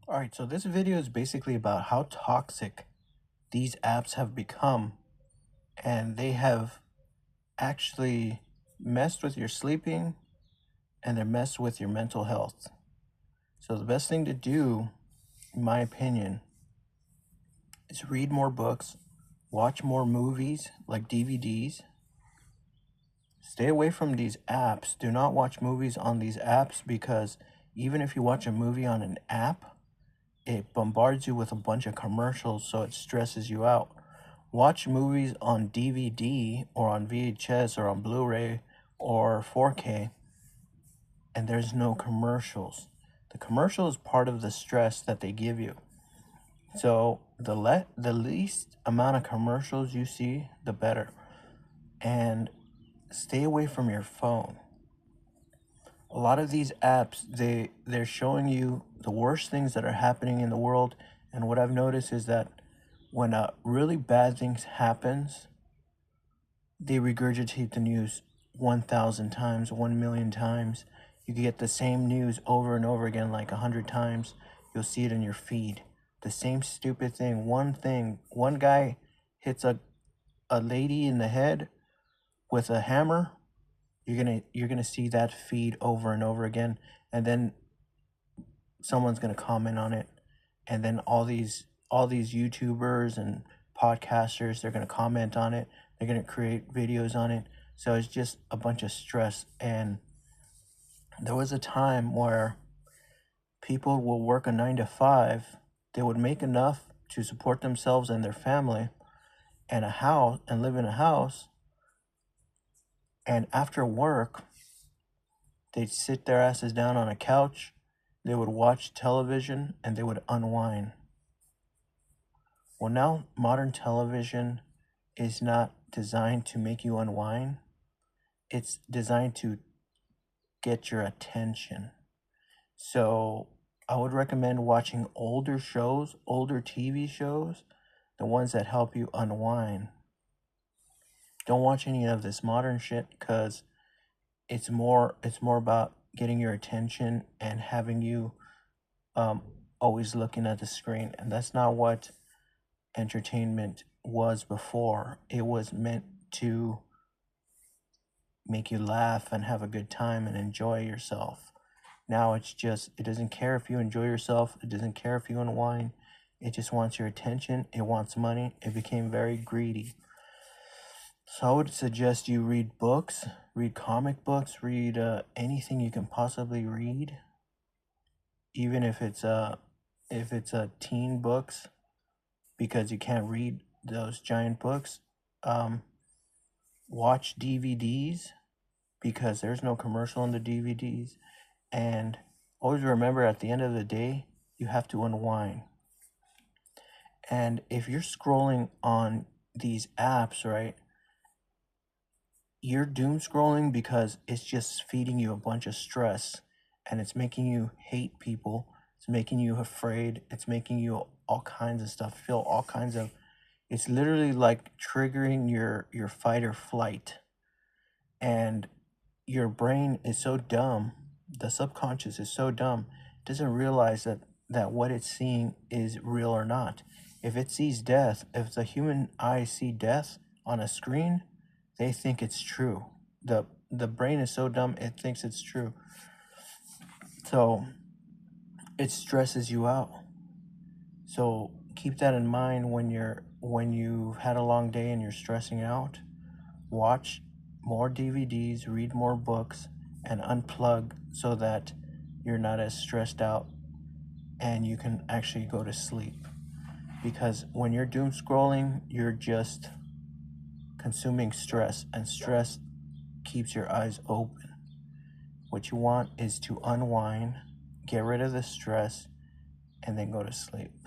All right, so this video is basically about how toxic these apps have become, and they have actually messed with your sleeping and they're messed with your mental health. So the best thing to do, in my opinion, is read more books, watch more movies like DVDs. Stay away from these apps. Do not watch movies on these apps because even if you watch a movie on an app, it bombards you with a bunch of commercials, so it stresses you out. Watch movies on DVD or on VHS or on Blu-ray or 4K, and there's no commercials. The commercial is part of the stress that they give you. So the least amount of commercials you see, the better. And stay away from your phone. A lot of these apps, they're showing you the worst things that are happening in the world. And what I've noticed is that when a really bad things happens, they regurgitate the news 1,000 times, 1,000,000 times. You can get the same news over and over again, like 100 times. You'll see it in your feed. The same stupid thing. One guy hits a lady in the head with a hammer. You're gonna see that feed over and over again, and then someone's gonna comment on it, and then all these YouTubers and podcasters, they're gonna comment on it. They're gonna create videos on it. So it's just a bunch of stress. And there was a time where people will work a 9 to 5. They would make enough to support themselves and their family and a house and live in a house. And after work, they'd sit their asses down on a couch, they would watch television, and they would unwind. Well, now modern television is not designed to make you unwind. It's designed to get your attention. So I would recommend watching older shows, older TV shows, the ones that help you unwind. Don't watch any of this modern shit because it's more about getting your attention and having you always looking at the screen. And that's not what entertainment was before. It was meant to make you laugh and have a good time and enjoy yourself. Now it's just, it doesn't care if you enjoy yourself. It doesn't care if you unwind. It just wants your attention. It wants money. It became very greedy. So I would suggest you read books, read comic books, read anything you can possibly read, even if it's a teen books, because you can't read those giant books. Watch DVDs because there's no commercial in the DVDs, and always remember at the end of the day you have to unwind. And if you're scrolling on these apps, right, you're doom scrolling because it's just feeding you a bunch of stress, and it's making you hate people. It's making you afraid. It's making you all kinds of stuff, feel all kinds of, it's literally like triggering your fight or flight. And your brain is so dumb, the subconscious is so dumb, it doesn't realize that what it's seeing is real or not. If it sees death, if the human eyes see death on a screen, they think it's true. The brain is so dumb, it thinks it's true. So it stresses you out. So keep that in mind when you've had a long day and you're stressing out. Watch more DVDs, read more books, and unplug so that you're not as stressed out and you can actually go to sleep. Because when you're doom scrolling, you're just consuming stress, and stress keeps your eyes open. What you want is to unwind, get rid of the stress, and then go to sleep.